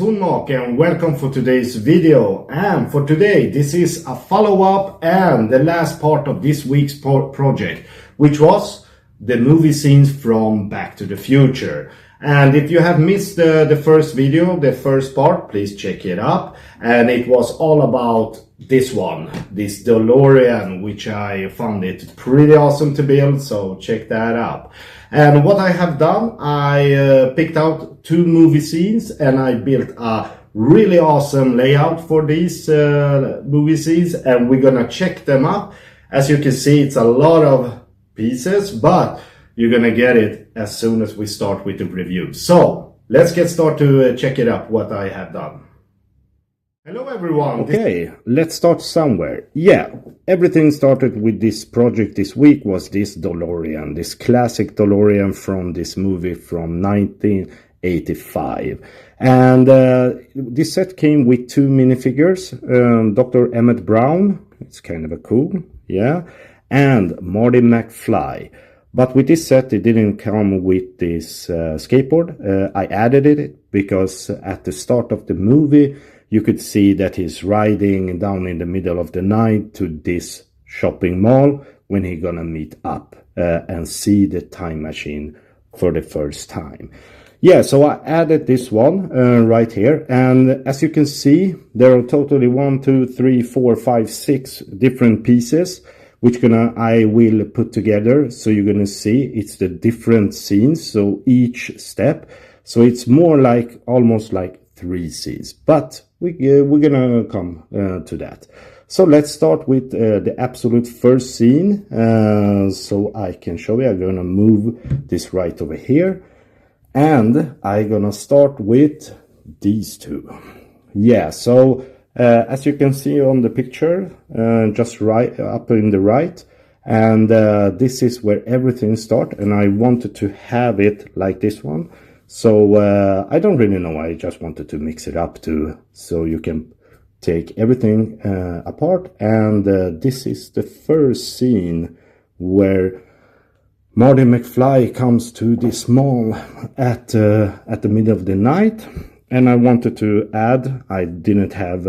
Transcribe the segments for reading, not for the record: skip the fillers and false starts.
HunMoc and welcome for today's video. And for today, this is a follow-up and the last part of this week's project, which was the movie scenes from Back to the Future. And if you have missed the first video, the first part, please check it up. And it was all about this one, this DeLorean, which I found it pretty awesome to build, so check that out. And what I have done, I picked out two movie scenes and I built a really awesome layout for these movie scenes, and we're gonna check them up. As you can see, it's a lot of pieces, but you're gonna get it as soon as we start with the review. So let's get started to check it up what I have done. Hello everyone. Okay, let's start somewhere. Yeah, everything started with this project this week was this DeLorean, this classic DeLorean from this movie from 1985. And this set came with two minifigures, Dr. Emmett Brown, it's kind of a cool, yeah, and Marty McFly. But with this set, it didn't come with this skateboard. I added it because at the start of the movie, you could see that he's riding down in the middle of the night to this shopping mall when he's gonna meet up and see the time machine for the first time. Yeah, so I added this one right here. And as you can see, there are totally 1, 2, 3, 4, 5, 6 different pieces which I will put together. So you're gonna see it's the different scenes. So each step. So it's more like almost like 3 scenes, but we're gonna come to that. So let's start with the absolute first scene. So I can show you. I'm gonna move this right over here, and I'm gonna start with these two. Yeah. So as you can see on the picture, just right up in the right, and this is where everything starts. And I wanted to have it like this one. So I don't really know, I just wanted to mix it up so you can take everything apart. And this is the first scene where Marty McFly comes to this mall at the middle of the night. And I wanted to add, I didn't have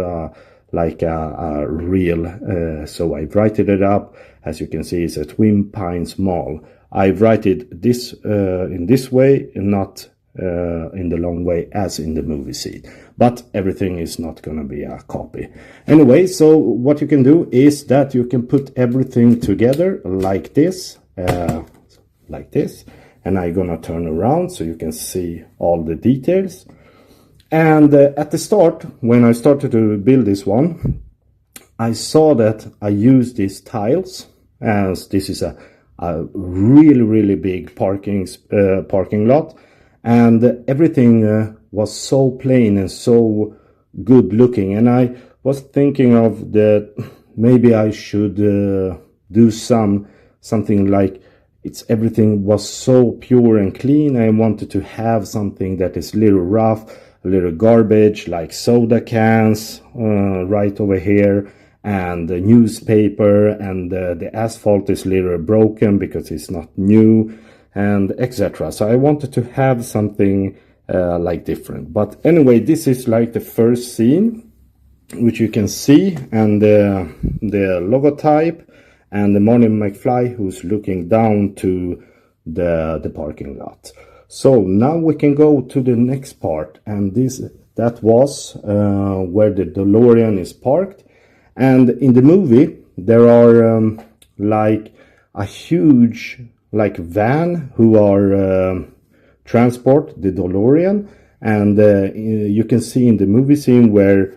like a reel, so I righted it up. As you can see, it's a Twin Pines Mall. I righted this in this way and not in the long way as in the movie scene, but everything is not going to be a copy anyway. So what you can do is that you can put everything together like this, and I'm gonna turn around so you can see all the details. And at the start, when I started to build this one, I saw that I used these tiles, as this is a really big parking lot. And everything was so plain and so good looking. And I was thinking of that maybe I should do something like everything was so pure and clean. I wanted to have something that is a little rough, a little garbage, like soda cans right over here, and the newspaper, and the asphalt is a little broken because it's not new, and etc. So I wanted to have something like different. But anyway, this is like the first scene, which you can see, and the logotype, and the Marty McFly who's looking down to the parking lot. So now we can go to the next part, and that was where the DeLorean is parked. And in the movie, there are like a huge van who are transport the DeLorean, and you can see in the movie scene where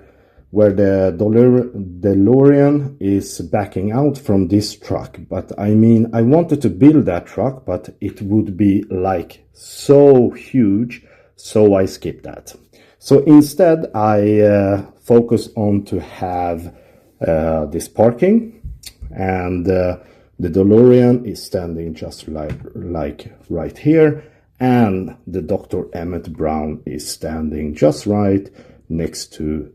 the DeLorean is backing out from this truck. But I mean, I wanted to build that truck, but it would be like so huge, so I skipped that. So instead, I focus on to have this parking, and the DeLorean is standing just like right here, and the Dr. Emmett Brown is standing just right next to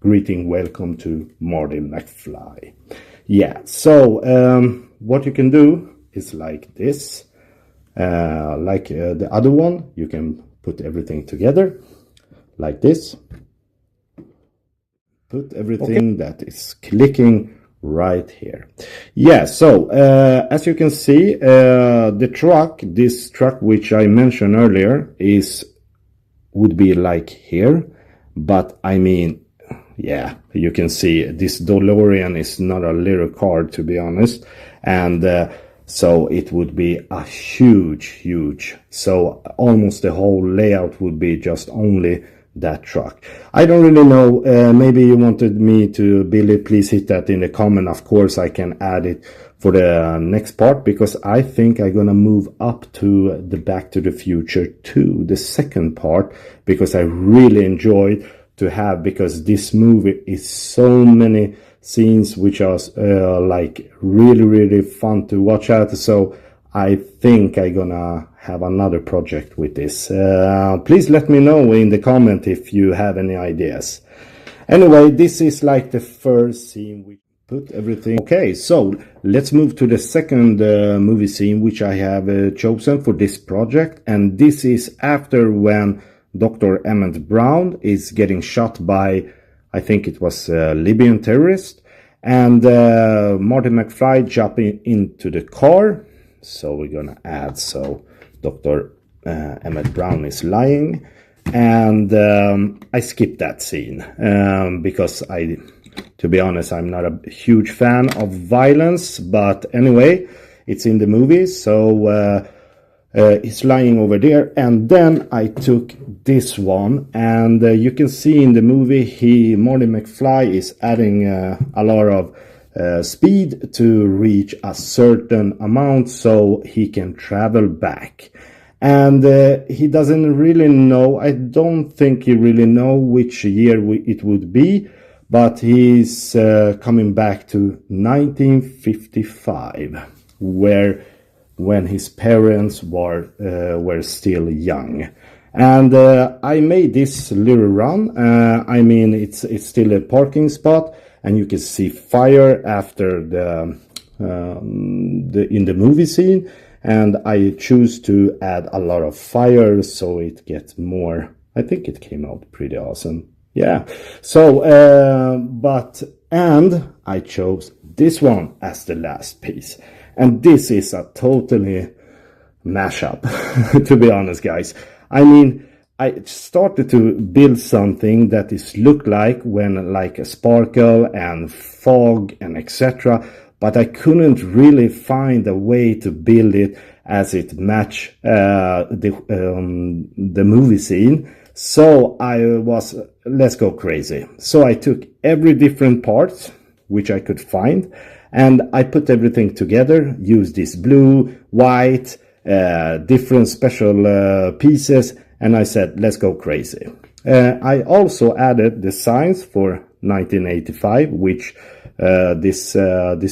greeting welcome to Marty McFly. Yeah, so what you can do is like this, the other one, you can put everything together. like this. Put everything that is clicking right here. Yeah, so as you can see, this truck which I mentioned earlier would be like here, but I mean, yeah, you can see this DeLorean is not a little car, to be honest, and so it would be a huge, so almost the whole layout would be just only that truck. I don't really know, maybe you wanted me to build it, please hit that in the comment. Of course I can add it for the next part, because I think I'm gonna move up to the Back to the Future 2, the second part, because I really enjoyed to have, because this movie is so many scenes which are like really fun to watch at. So I think I'm gonna have another project with this. Please let me know in the comment if you have any ideas. Anyway, this is like the first scene we put everything. Okay, so let's move to the second movie scene which I have chosen for this project, and this is after when Dr. Emmett Brown is getting shot by, I think it was a Libyan terrorist, and Marty McFly jumping into the car. So we're gonna add, so Dr. Emmett Brown is lying, and I skipped that scene because to be honest, I'm not a huge fan of violence, but anyway, it's in the movie, so he's lying over there. And then I took this one, and you can see in the movie Marty McFly is adding a lot of speed to reach a certain amount so he can travel back, and he doesn't really know, I don't think he really know which year it would be, but he's coming back to 1955, when his parents were still young. And I made this little run. I mean, it's still a parking spot, and you can see fire after in the movie scene, and I choose to add a lot of fire so it gets more. I think it came out pretty awesome. Yeah. So and I chose this one as the last piece, and this is a totally mashup to be honest, guys. I mean, I started to build something that is look like a sparkle and fog and etc., but I couldn't really find a way to build it as it match the movie scene. So I was, let's go crazy. So I took every different parts which I could find, and I put everything together, used this blue, white, different special pieces, and I said, let's go crazy. I also added the signs for 1985, which this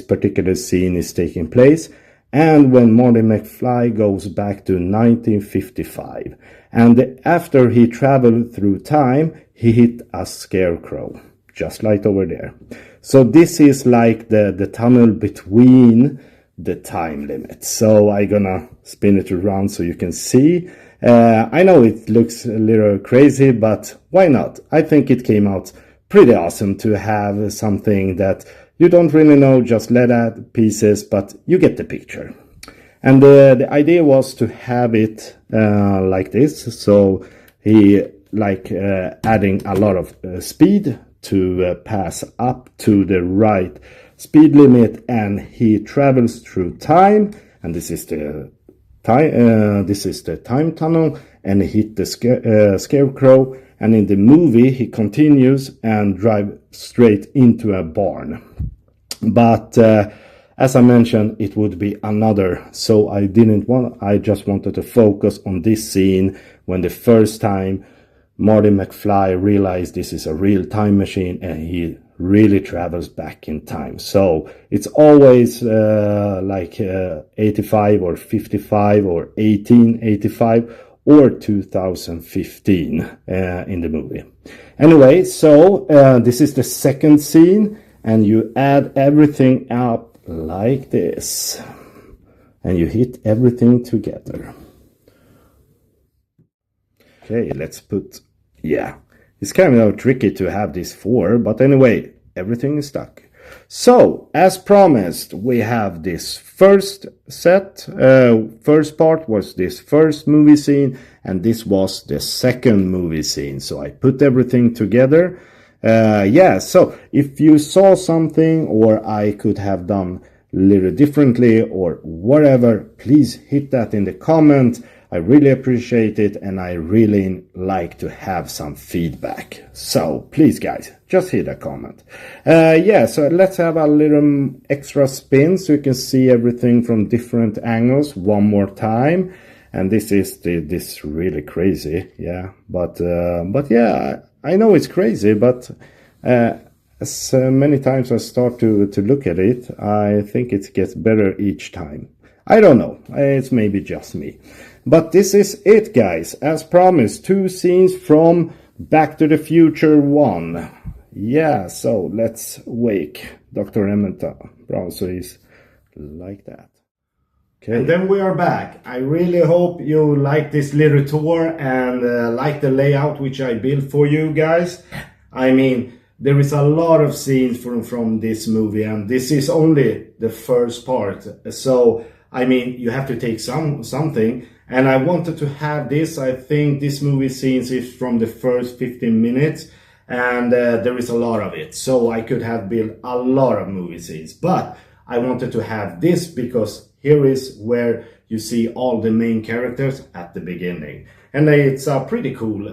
particular scene is taking place, and when Marty McFly goes back to 1955, and after he traveled through time, he hit a scarecrow, just like over there. So this is like the tunnel between the time limits. So I'm gonna spin it around so you can see. I know it looks a little crazy, but why not? I think it came out pretty awesome to have something that you don't really know, just let add pieces, but you get the picture. And the idea was to have it like this. So he adding a lot of speed to pass up to the right speed limit, and he travels through time, and this is the time tunnel, and he hit the scarecrow, and in the movie he continues and drive straight into a barn. But as I mentioned, it would be another, so I just wanted to focus on this scene when the first time Marty McFly realized this is a real time machine and he really travels back in time. So it's always 85 or 55 or 1885 or 2015 in the movie. Anyway, so this is the second scene, and you add everything up like this, and you hit everything together. Okay, let's put, yeah, It's kind of tricky to have this 4, but anyway, everything is stuck. So, as promised, we have this first set. First part was this first movie scene, and this was the second movie scene. So I put everything together. Yeah, so if you saw something or I could have done a little differently or whatever, please hit that in the comment. I really appreciate it, and I really like to have some feedback. So please guys, just hit a comment. Yeah, so let's have a little extra spin so you can see everything from different angles one more time. And this is this really crazy, yeah. But yeah, I know it's crazy, but as many times I start to look at it, I think it gets better each time. I don't know, it's maybe just me. But this is it, guys. As promised, 2 scenes from Back to the Future 1. Yeah, so let's wake Dr. Emmett Brown, so he's like that. Okay. And then we are back. I really hope you like this little tour and like the layout which I built for you guys. I mean, there is a lot of scenes from this movie, and this is only the first part. So, I mean, you have to take something. And I wanted to have this. I think this movie scenes is from the first 15 minutes. And there is a lot of it. So I could have built a lot of movie scenes. But I wanted to have this because here is where you see all the main characters at the beginning. And it's a pretty cool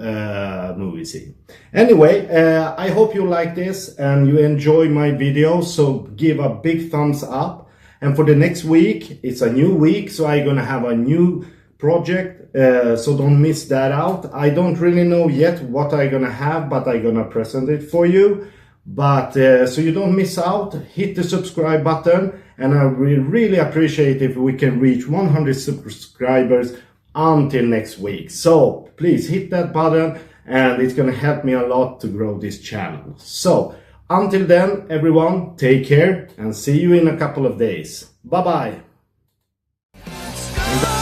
movie scene. Anyway, I hope you like this and you enjoy my video. So give a big thumbs up. And for the next week, it's a new week. So I'm going to have a new project, so don't miss that out. I don't really know yet what I'm gonna have, but I'm gonna present it for you. But so you don't miss out, hit the subscribe button, and I will really appreciate if we can reach 100 subscribers until next week. So please hit that button, and it's gonna help me a lot to grow this channel. So until then, everyone, take care and see you in a couple of days. Bye bye.